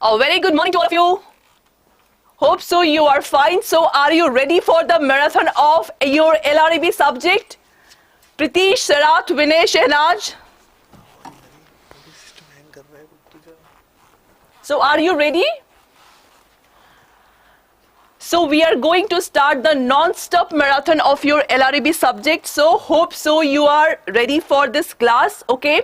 A very good morning to all of you. Hope so you are fine. So are you ready for the marathon of your LRB subject? Pritish, Sarat, Vinay, Shehnaz. So are you ready? So we are going to start the non-stop marathon of your LRB subject. So hope so you are ready for this class. Okay.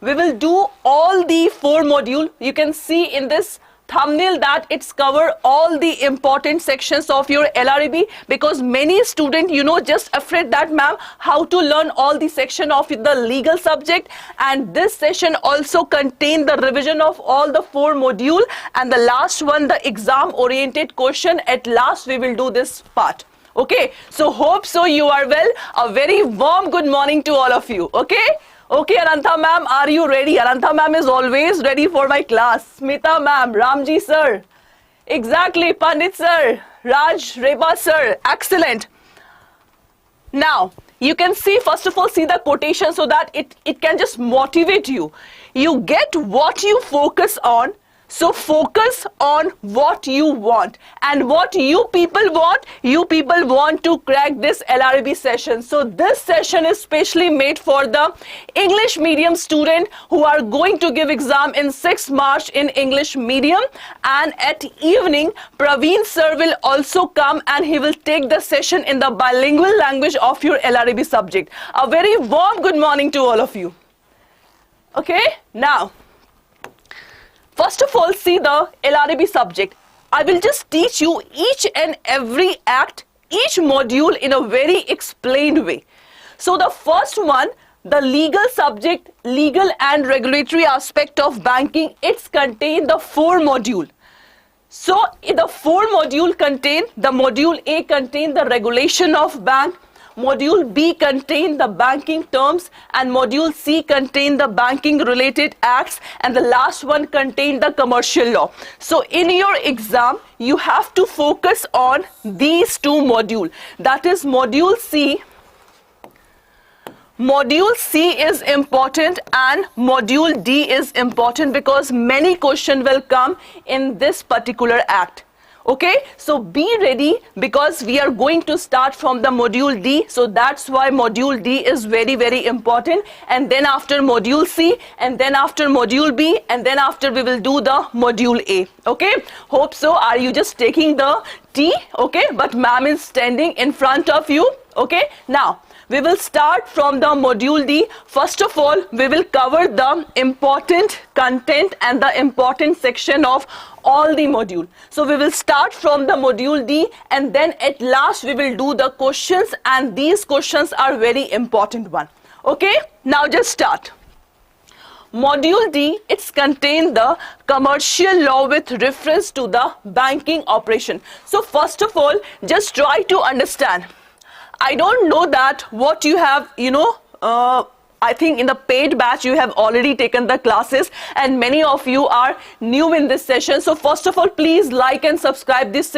We will do all the 4 modules. You can see in this thumbnail that it's cover all the important sections of your LRB, because many students, just afraid that ma'am, how to learn all the section of the legal subject, and this session also contain the revision of all the 4 module, and the last one, the exam oriented question. At last we will do this part. Okay, so hope so you are well. A very warm good morning to all of you. Okay. Okay, Anantha ma'am, are you ready? Anantha ma'am is always ready for my class. Smita ma'am, Ramji sir. Exactly, Pandit sir, Raj, Reba sir. Excellent. Now, you can see, first of all, see the quotation so that it can just motivate you. You get what you focus on. So focus on what you want, and what you people want to crack this LRB session. So this session is specially made for the English medium student who are going to give exam in 6 March in English medium, and at evening Praveen sir will also come and he will take the session in the bilingual language of your LRB subject. A very warm good morning to all of you. Okay, now first of all, see the LRB subject. I will just teach you each and every act, each module in a very explained way. So the first one, the legal subject, legal and regulatory aspect of banking, it's contain the 4 module. So the 4 module contain, the module A contain the regulation of bank, module B contain the banking terms, and module C contain the banking related acts, and the last one contain the commercial law. So in your exam you have to focus on these 2 modules, that is module C. Module C is important and module D is important, because many questions will come in this particular act. Okay, so be ready, because we are going to start from the module D. So that's why module D is very, very important. And then after module C, and then after module B, and then after we will do the module A. Okay, hope so. Are you just taking the tea? Okay, but ma'am is standing in front of you. Okay, now we will start from the module D. First of all, we will cover the important content and the important section of all the module. So we will start from the module D, and then at last we will do the questions, and these questions are very important one. Okay, now just start. Module D, it's contain the commercial law with reference to the banking operation. So first of all, just try to understand. I don't know that what you have, I think in the paid batch you have already taken the classes, and many of you are new in this session. So first of all, please like and subscribe this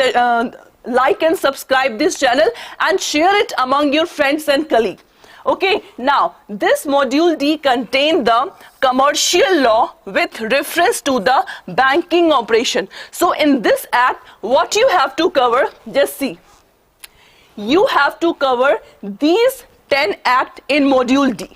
channel and share it among your friends and colleagues. Okay, now this module D contain the commercial law with reference to the banking operation. So in this act, what you have to cover, just see. You have to cover these 10 acts in module D.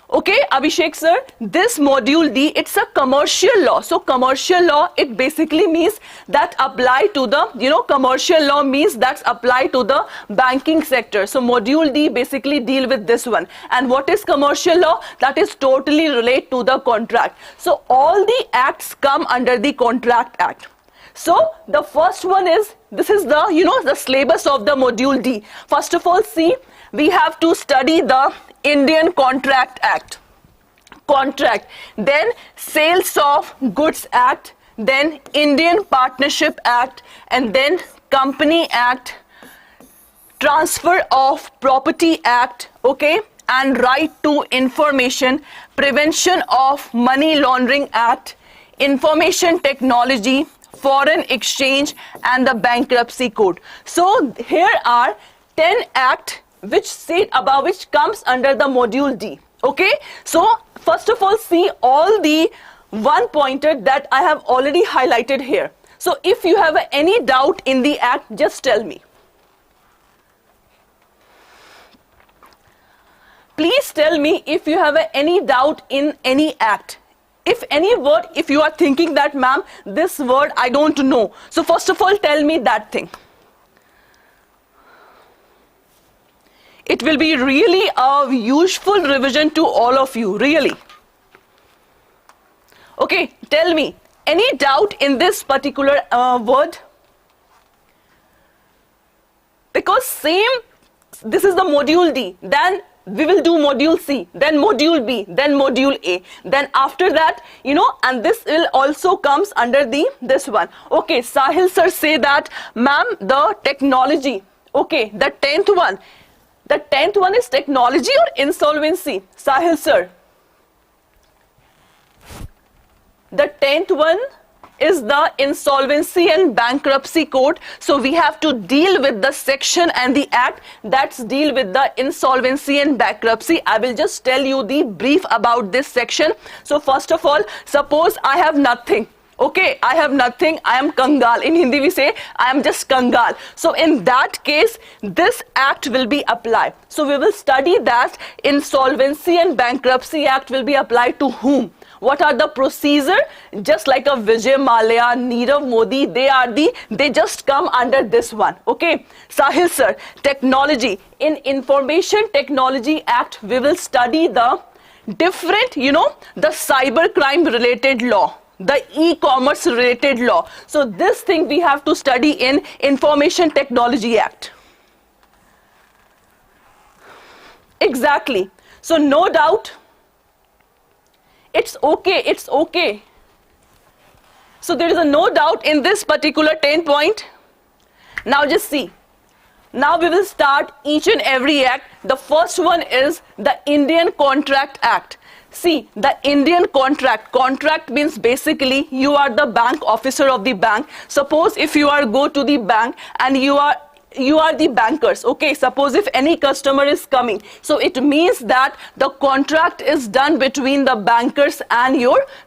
Okay, Abhishek sir, this module D, it's a commercial law. So commercial law, it basically means that apply to the, commercial law means that's apply to the banking sector. So module D basically deal with this one. And what is commercial law? That is totally relate to the contract. So all the acts come under the Contract Act. So the first one is, this is the, the syllabus of the module D. First of all, see, we have to study the Indian Contract Act, contract, then Sales of Goods Act, then Indian Partnership Act, and then Company Act, Transfer of Property Act, okay, and Right to Information, Prevention of Money Laundering Act, Information Technology, Foreign Exchange, and the Bankruptcy Code. So here are 10 acts which comes under the module D. Okay, so first of all, see all the one pointer that I have already highlighted here. So if you have any doubt in the act, just tell me. Please tell me if you have any doubt in any act. If any word, if you are thinking that, ma'am, this word I don't know. So first of all, tell me that thing. It will be really a useful revision to all of you, really. Okay, tell me, any doubt in this particular word? Because this is the module D, then we will do module C, then module B, then module A. Then after that, and this will also comes under this one. Okay, Sahil sir say that, ma'am, the technology. Okay, the 10th one. The 10th one is technology or insolvency? Sahil sir. The 10th one is the insolvency and bankruptcy code. So we have to deal with the section and the act that's deal with the insolvency and bankruptcy. I will just tell you the brief about this section. So first of all, suppose I have nothing. Okay, I have nothing, I am Kangal. In Hindi we say, I am just Kangal. So in that case, this act will be applied. So we will study that insolvency and bankruptcy act will be applied to whom? What are the procedure? Just like a Vijay Mallya, Nirav Modi, they just come under this one. Okay, Sahil sir, technology. In Information Technology Act, we will study the different, the cyber crime related law, the e-commerce related law. So this thing we have to study in Information Technology Act. Exactly. So no doubt. It's okay, it's okay. So there is no doubt in this particular 10 point. Now just see. Now we will start each and every act. The first one is the Indian Contract Act. See, the Indian contract means basically you are the bank officer of the bank. Suppose if you go to the bank and you are the bankers. Okay, suppose if any customer is coming, so it means that the contract is done between the bankers and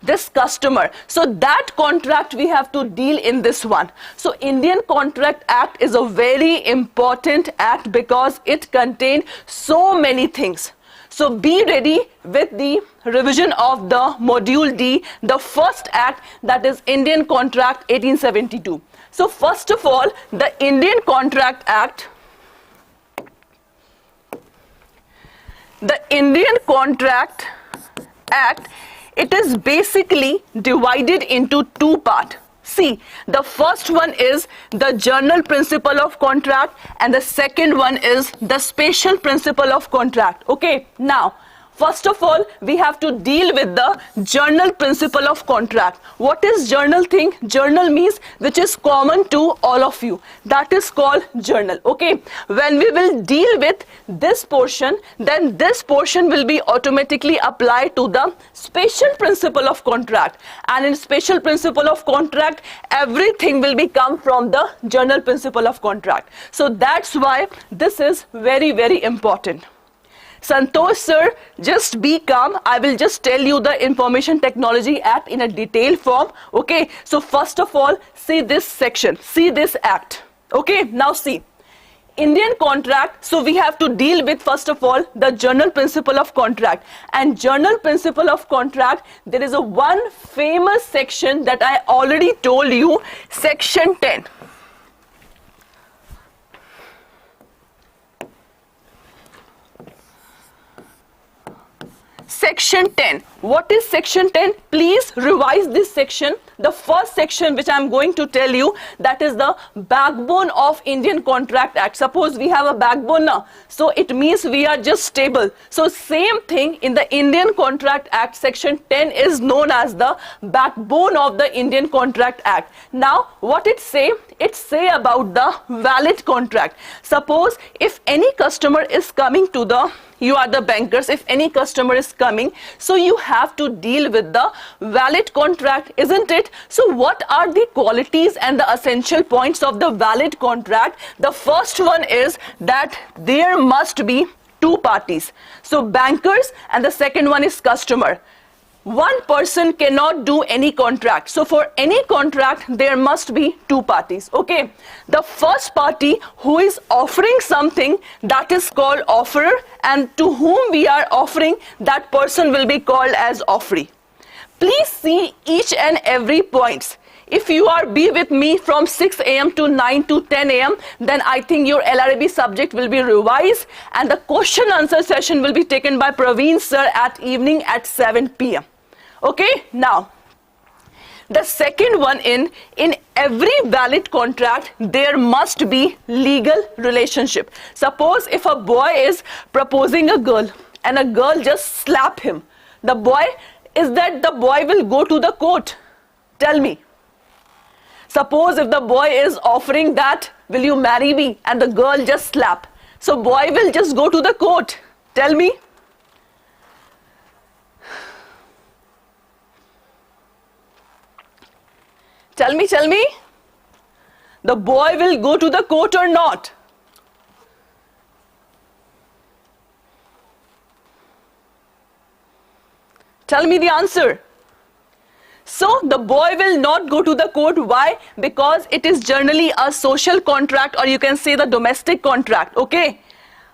this customer. So that contract we have to deal in this one. So Indian Contract Act is a very important act because it contains so many things. So be ready with the revision of the module D, the first act, that is Indian Contract 1872. So first of all, the Indian Contract Act, it is basically divided into two parts. See, the first one is the general principle of contract and the second one is the special principle of contract. Okay, now first of all, we have to deal with the general principle of contract. What is general thing? General means which is common to all of you. That is called general. Okay. When we will deal with this portion, then this portion will be automatically applied to the special principle of contract. And in special principle of contract, everything will be come from the general principle of contract. So that's why this is very, very important. Santosh sir, just be calm. I will just tell you the Information Technology Act in a detailed form. Okay, so first of all, see this section, see this act. Okay, now see. Indian contract, so we have to deal with first of all the general principle of contract. And general principle of contract, there is one famous section that I already told you, section 10. Section 10. What is section 10? Please revise this section. The first section which I am going to tell you, that is the backbone of Indian Contract Act. Suppose we have a backbone now, so it means we are just stable. So same thing in the Indian Contract Act, section 10 is known as the backbone of the Indian Contract Act. Now what it say? It say about the valid contract. Suppose if any customer is coming to the, you are the bankers, if any customer is coming, so you have to deal with the valid contract, isn't it? So what are the qualities and the essential points of the valid contract? The first one is that there must be two parties. So bankers, and the second one is customer. one person cannot do any contract. So for any contract, there must be two parties. Okay. The first party who is offering something, that is called offerer, and to whom we are offering, that person will be called as offeree. Please see each and every points. If you are be with me from 6 a.m. to 9 to 10 a.m., then I think your LRB subject will be revised and the question answer session will be taken by Praveen sir at evening at 7 p.m. Okay, now the second one, in every valid contract there must be legal relationship. Suppose if a boy is proposing a girl and a girl just slap him, the boy will go to the court? Tell me. Suppose if the boy is offering that, will you marry me, and the girl just slap, so boy will just go to the court? Tell me. Tell me. The boy will go to the court or not? Tell me the answer. So the boy will not go to the court. Why? Because it is generally a social contract, or you can say the domestic contract. Okay.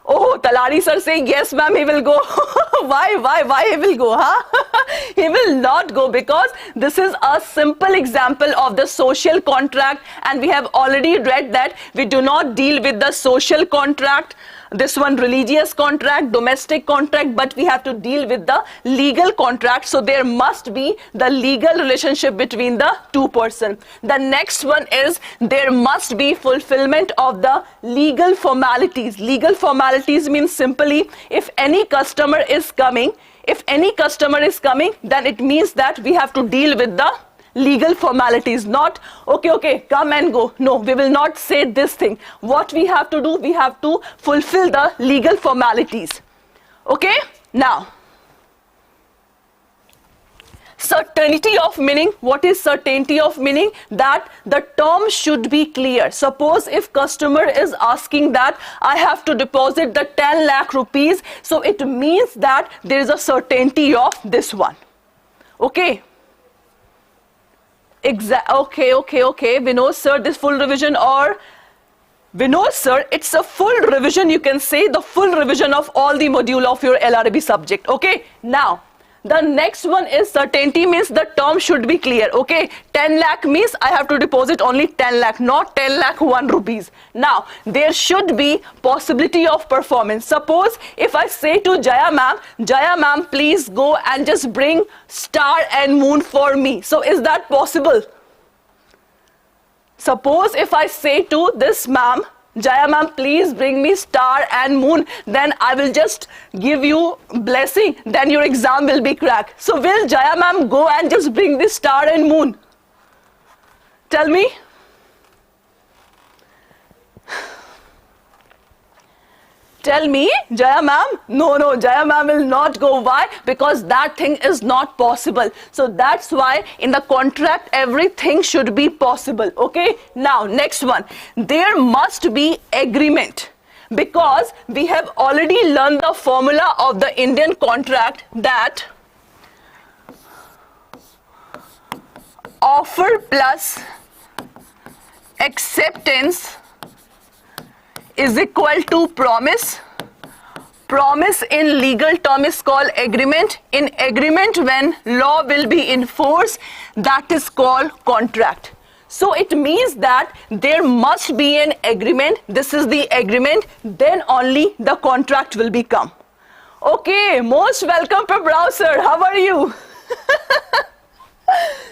Oh, Talari sir saying yes ma'am, he will go. Why he will go, huh? He will not go, because this is a simple example of the social contract, and we have already read that we do not deal with the social contract, this one religious contract, domestic contract, but we have to deal with the legal contract. So there must be the legal relationship between the two persons. The next one is there must be fulfillment of the legal formalities. Legal formalities means simply if any customer is coming, then it means that we have to deal with the legal formalities. Not okay, come and go. No, we will not say this thing. What we have to do, we have to fulfill the legal formalities. Okay. Now, certainty of meaning. What is certainty of meaning? That the term should be clear. Suppose if customer is asking that I have to deposit the 10 lakh rupees, so it means that there is a certainty of this one. Okay. Okay. Vinod sir, this full revision, or Vinod sir, it's a full revision. You can say the full revision of all the module of your LRB subject. Okay. Now, the next one is certainty means the term should be clear. Okay. 10 lakh means I have to deposit only 10 lakh, not 10 lakh 1 rupees. Now, there should be possibility of performance. Suppose if I say to Jaya ma'am, please go and just bring star and moon for me. So is that possible? Suppose if I say to this ma'am, Jaya ma'am, please bring me star and moon, then I will just give you blessing, then your exam will be cracked. So will Jaya ma'am go and just bring this star and moon? Tell me. Tell me, Jaya ma'am? No, Jaya ma'am will not go. Why? Because that thing is not possible. So that's why in the contract everything should be possible. Okay. Now next one, there must be agreement, because we have already learned the formula of the Indian contract that offer plus acceptance is equal to promise. Promise in legal term is called agreement. In agreement, when law will be enforced, that is called contract. So it means that there must be an agreement. This is the agreement, then only the contract will become. Okay, most welcome Prabhav sir. How are you?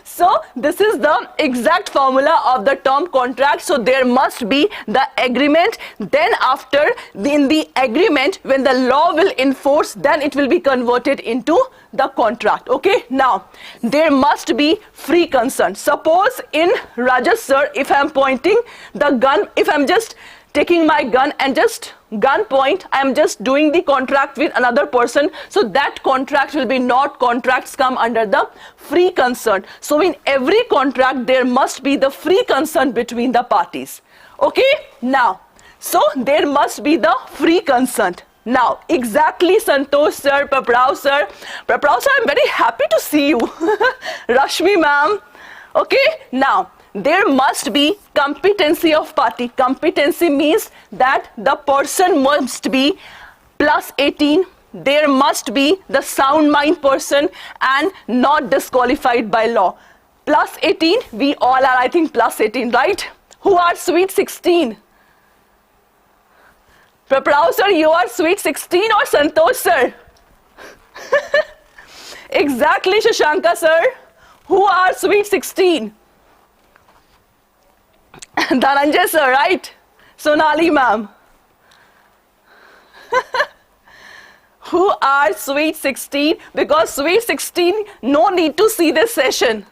So this is the exact formula of the term contract. So there must be the agreement, then after in the agreement, when the law will enforce, then it will be converted into the contract. Okay. Now there must be free consent. Suppose in Rajas sir, if I am pointing the gun, if I am just taking my gun and just gun point, I am just doing the contract with another person, so that contract will be not, contracts come under the free consent. So in every contract there must be the free consent between the parties. Okay. Now, so there must be the free consent. Now, exactly, Santosh sir, Paprao sir. Paprao sir, I'm very happy to see you. Rashmi ma'am. Okay, now, there must be competency of party. Competency means that the person must be plus 18. There must be the sound mind person and not disqualified by law. Plus 18, we all are, I think, plus 18, right? Who are sweet 16? Paprao sir, you are sweet 16 or Santosh sir? Exactly, Shashanka sir. Who are sweet 16? Dhananjay sir, right? Sonali ma'am. Who are sweet 16? Because sweet 16, no need to see this session.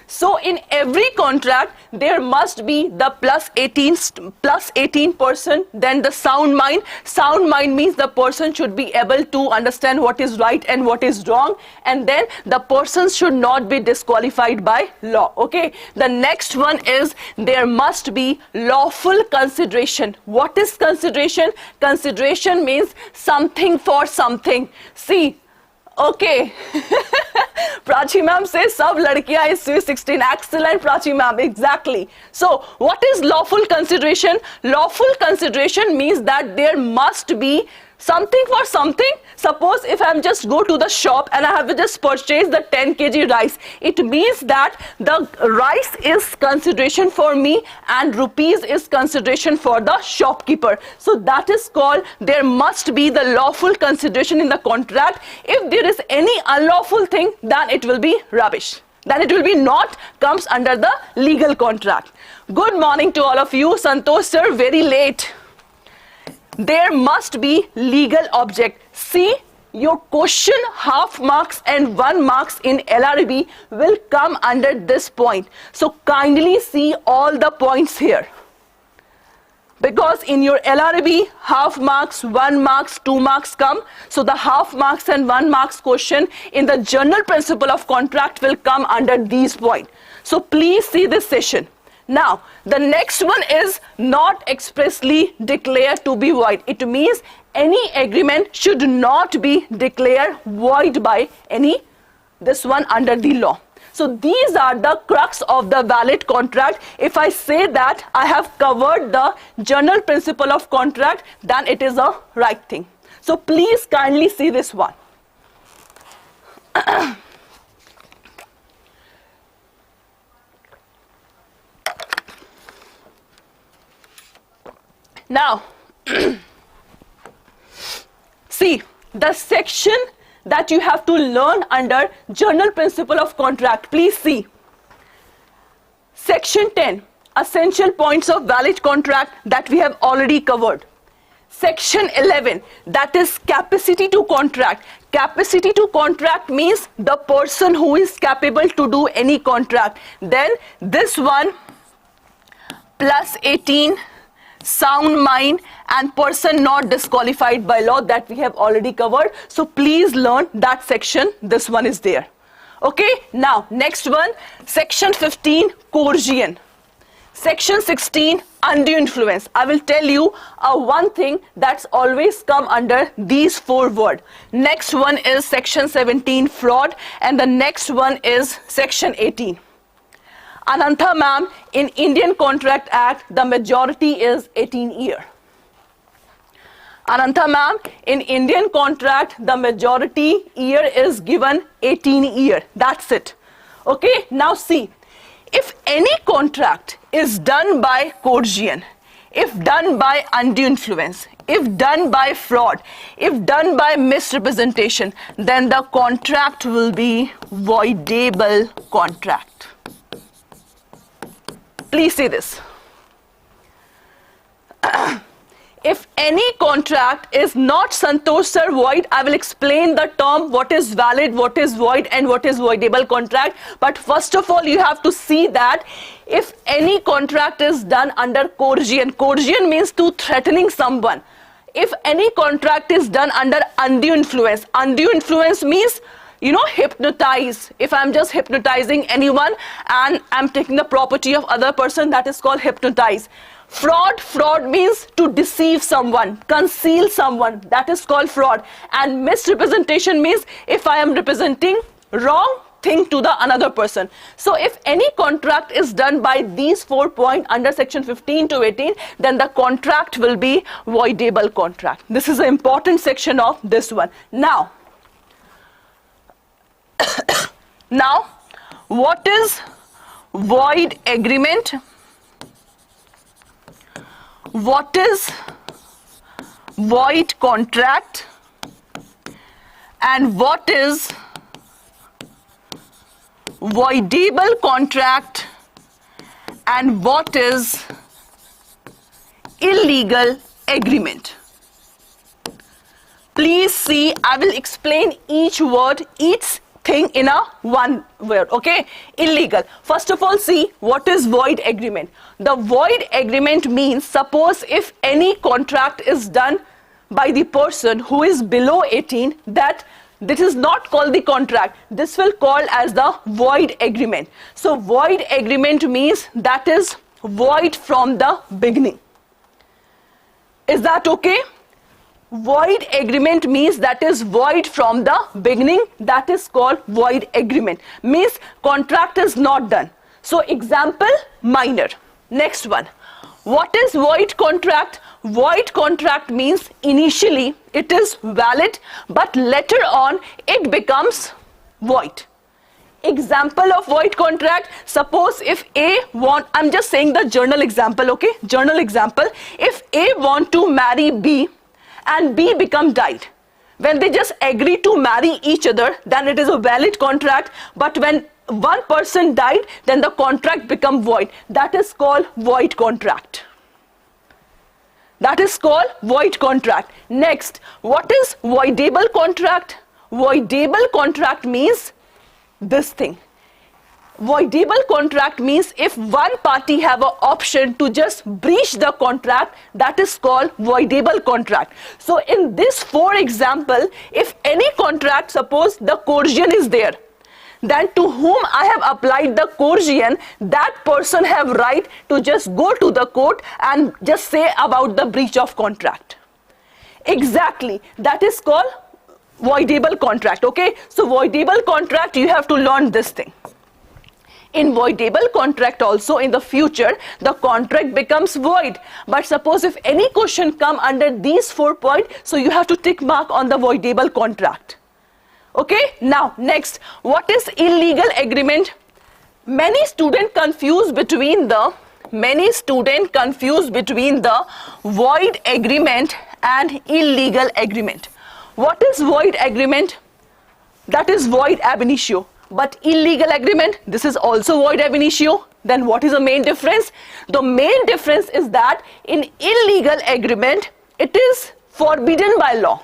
So in every contract, there must be the plus 18 person, then the sound mind. Sound mind means the person should be able to understand what is right and what is wrong, and then the person should not be disqualified by law. Okay, the next one is there must be lawful consideration. What is consideration? Consideration means something for something. See, okay. Prachi ma'am says sab ladkiyan is sweet 16. Excellent, Prachi ma'am, exactly. So what is lawful consideration? Lawful consideration means that there must be something for something. Suppose if I'm just go to the shop and I have just purchased the 10 kg rice, it means that the rice is consideration for me and rupees is consideration for the shopkeeper. So that is called there must be the lawful consideration in the contract. If there is any unlawful thing, then it will be rubbish. Then it will be not comes under the legal contract. Good morning to all of you. Santosh sir, very late. There must be legal object. See, your question half marks and 1 marks in LRB will come under this point. So kindly see all the points here. Because in your LRB, half marks, 1 marks, 2 marks come. So the half marks and 1 marks question in the general principle of contract will come under these points. So please see this session. Now, the next one is not expressly declared to be void. It means any agreement should not be declared void by this one under the law. So these are the crux of the valid contract. If I say that I have covered the general principle of contract, then it is a right thing. So please kindly see this one. Now, see, the section that you have to learn under general principle of contract, please see. Section 10, essential points of valid contract that we have already covered. Section 11, that is capacity to contract. Capacity to contract means the person who is capable to do any contract. Then this one, plus 18, sound mind and person not disqualified by law, that we have already covered. So please learn that section. This one is there. Okay, now next one, section 15, coercion. Section 16, undue influence. I will tell you one thing that's always come under these 4 words. Next one is section 17, fraud, and the next one is section 18. Anantha ma'am, in Indian Contract Act, the majority is 18 years. Anantha ma'am, in Indian contract, the majority year is given 18 years. That's it. Okay, now see, if any contract is done by coercion, if done by undue influence, if done by fraud, if done by misrepresentation, then the contract will be voidable contract. Please see this. If any contract is not Santosh sir void, I will explain the term what is valid, what is void and what is voidable contract. But first of all, you have to see that if any contract is done under coercion, coercion means to threatening someone. If any contract is done under undue influence means, you know, hypnotize. If I'm just hypnotizing anyone and I'm taking the property of other person, that is called hypnotize. Fraud means to deceive someone, conceal someone. That is called fraud. And misrepresentation means if I am representing wrong thing to the another person. So if any contract is done by these 4 points under section 15 to 18, then the contract will be voidable contract. This is an important section of this one. Now, what is void agreement? What is void contract? And what is voidable contract? And what is illegal agreement? Please see, I will explain each word, each thing in a one word, okay? Illegal. First of all, see what is void agreement. The void agreement means, suppose if any contract is done by the person who is below 18, that this is not called the contract. This will call as the void agreement. So void agreement means that is void from the beginning. Is that okay? Void agreement means that is void from the beginning. That is called void agreement. Means contract is not done. So example, minor. Next one. What is void contract? Void contract means initially it is valid, but later on it becomes void. Example of void contract, suppose if A want, I'm just saying the journal example, okay? Journal example. If A want to marry B and B become died, when they just agree to marry each other, then it is a valid contract. But when one person died, then the contract become void. That is called void contract. That is called void contract. Next, what is voidable contract? Voidable contract means this thing. Voidable contract means if one party have an option to just breach the contract, that is called voidable contract. So in this for example, if any contract, suppose the coercion is there, then to whom I have applied the coercion, that person have right to just go to the court and just say about the breach of contract. Exactly, that is called voidable contract, okay? So voidable contract, you have to learn this thing. In voidable contract also, in the future, the contract becomes void. But suppose if any question come under these 4 points, so you have to tick mark on the voidable contract. Okay, now next, what is illegal agreement? Many students confuse between the void agreement and illegal agreement. What is void agreement? That is void ab initio. But illegal agreement, this is also void ab initio. Then what is the main difference? The main difference is that in illegal agreement, it is forbidden by law.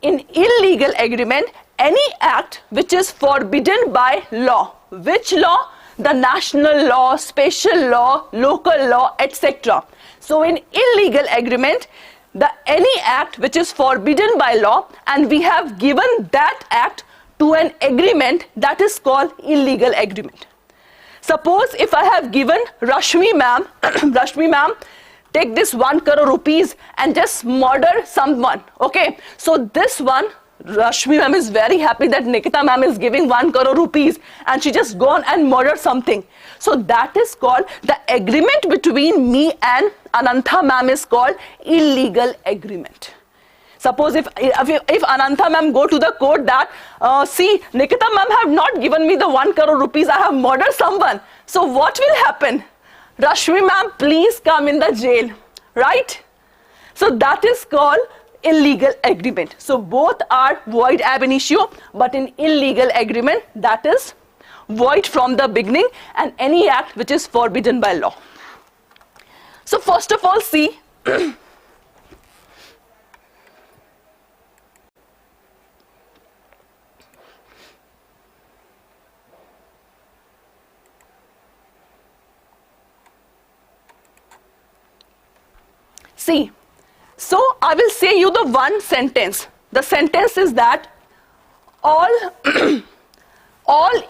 In illegal agreement, any act which is forbidden by law. Which law? The national law, special law, local law, etc. So in illegal agreement, any act which is forbidden by law and we have given that act to an agreement, that is called illegal agreement. Suppose if I have given Rashmi ma'am, Rashmi ma'am, take this 1 crore rupees and just murder someone, okay? So this one, Rashmi ma'am is very happy that Nikita ma'am is giving 1 crore rupees and she just gone and murdered something. So that is called, the agreement between me and Anantha ma'am is called illegal agreement. Suppose if Anantha ma'am go to the court that, see, Nikita ma'am have not given me the 1 crore rupees, I have murdered someone. So what will happen? Rashmi ma'am, please come in the jail, right? So that is called illegal agreement. So both are void ab initio, but in illegal agreement, that is void from the beginning and any act which is forbidden by law. So first of all, see, see, so I will say you the one sentence. The sentence is that all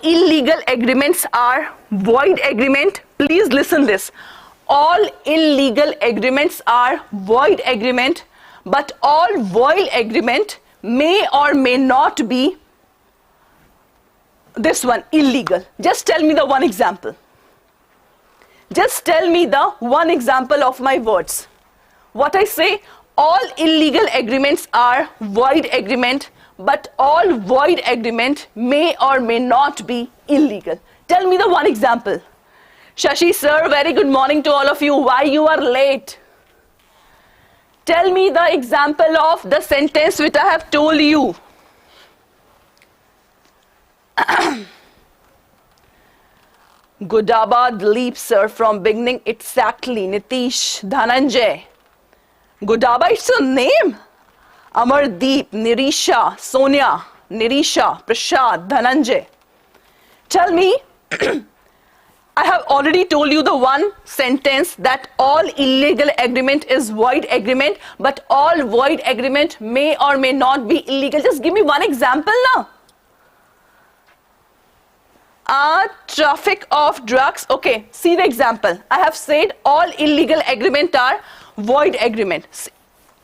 illegal agreements are void agreement. Please listen this. all illegal agreements are void agreement, but all void agreement may or may not be this one, illegal. Just tell me the one example. Just tell me the one example of my words. What I say, all illegal agreements are void agreement, but all void agreement may or may not be illegal. Tell me the one example. Shashi sir, very good morning to all of you. Why you are late? Tell me the example of the sentence which I have told you. Godaba Dilip sir, from beginning exactly. Nitish, Dhananjay. Godaba, it's a name. Amardeep, Nirisha, Sonia, Nirisha, Prashad, Dhananjay. Tell me, I have already told you the one sentence that all illegal agreement is void agreement, but all void agreement may or may not be illegal. Just give me one example now. Traffic of drugs. Okay, see the example. I have said all illegal agreement are void agreement.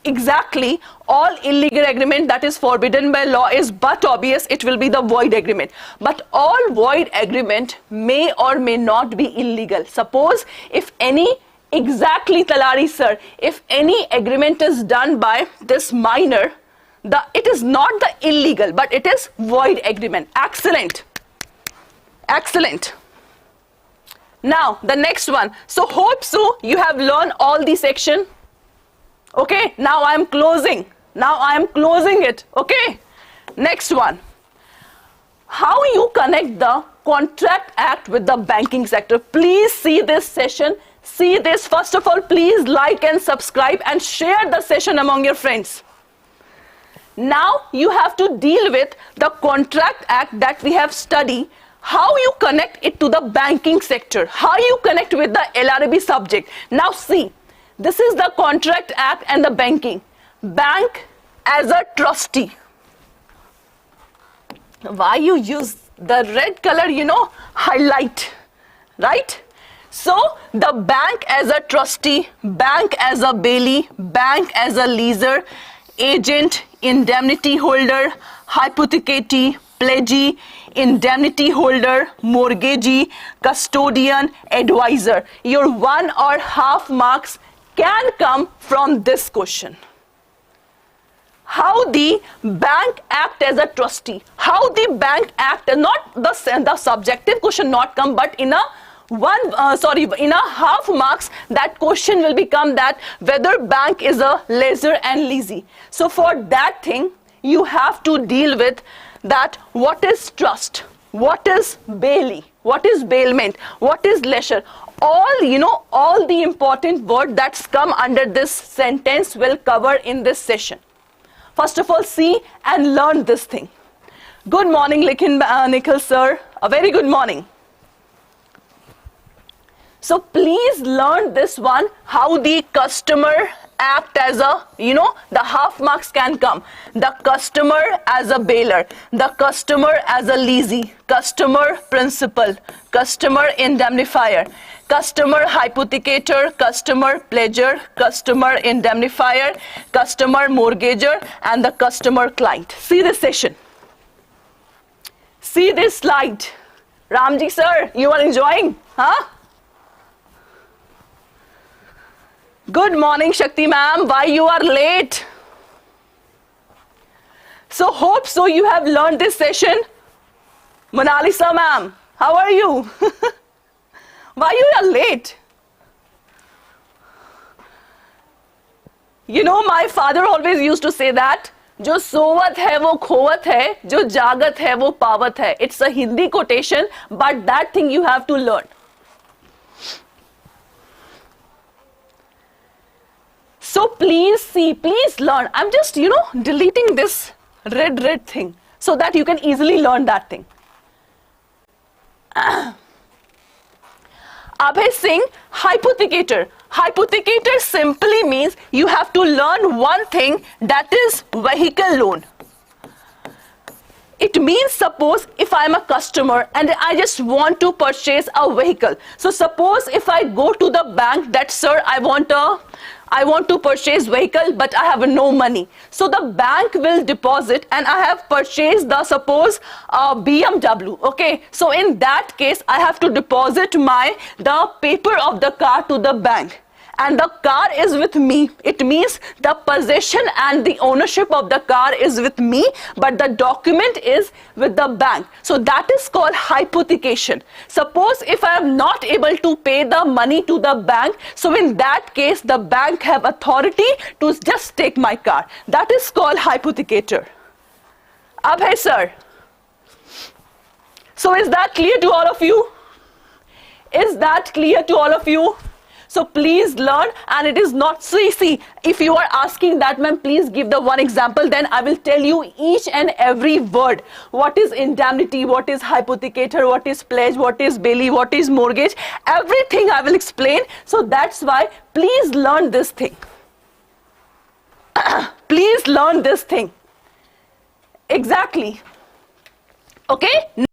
Exactly, all illegal agreement that is forbidden by law is but obvious it will be the void agreement. But all void agreement may or may not be illegal. Suppose if any, exactly Talari sir, if any agreement is done by this minor, it is not the illegal, but it is void agreement. Excellent. Excellent. Now the next one. So hope so you have learned all the section. Okay, now I am closing. Now I am closing it. Okay, next one. How you connect the Contract Act with the banking sector? Please see this session. See this. First of all, please like and subscribe and share the session among your friends. Now you have to deal with the Contract Act that we have studied. How you connect it to the banking sector? How you connect with the LRB subject? Now see. This is the Contract Act and the banking. Bank as a trustee. Why you use the red color, highlight, right? So the bank as a trustee, bank as a bailee, bank as a leaser, agent, indemnity holder, hypothecatee, pledgee, indemnity holder, mortgagee, custodian, advisor. Your 1 or half marks can come from this question. How the bank act as a trustee? How the bank act, not the subjective question not come, but in a half marks that question will become that whether bank is a lessor and leasee. So for that thing you have to deal with that what is trust, what is bailee, what is bailment, what is leisure. All the important words that's come under this sentence will cover in this session. First of all, see and learn this thing. Good morning, Nikhil sir. A very good morning. So please learn this one, how the customer act as a, the half marks can come. The customer as a bailer, the customer as a leasee, customer principal, customer indemnifier, customer hypothecator, customer pledger, customer indemnifier, customer mortgager, and the customer client. See this session. See this slide. Ramji sir, you are enjoying? Huh? Good morning, Shakti ma'am. Why you are late? So hope so you have learned this session. Monalisa ma'am, how are you? Why you are late? My father always used to say that जो सोवत है वो खोवत है, जो जागत है वो पावत है. It's a Hindi quotation, but that thing you have to learn. So please see, please learn. I'm just, deleting this red thing so that you can easily learn that thing. Abhay Singh, hypothecator. Hypothecator simply means you have to learn one thing, that is vehicle loan. It means suppose if I am a customer and I just want to purchase a vehicle. So suppose if I go to the bank that, sir, I want to purchase vehicle but I have no money. So the bank will deposit and I have purchased the suppose BMW. Okay. So in that case I have to deposit the paper of the car to the bank. And the car is with me. It means the possession and the ownership of the car is with me, but the document is with the bank. So that is called hypothecation. Suppose if I am not able to pay the money to the bank, so in that case the bank have authority to just take my car. That is called hypothecator. Ab hai sir. So is that clear to all of you? Is that clear to all of you? So please learn, and it is not so easy. If you are asking that, ma'am, please give the one example, then I will tell you each and every word. What is indemnity, what is hypothecator, what is pledge, what is bailey, what is mortgage, everything I will explain. So that's why please learn this thing. Please learn this thing. Exactly. Okay.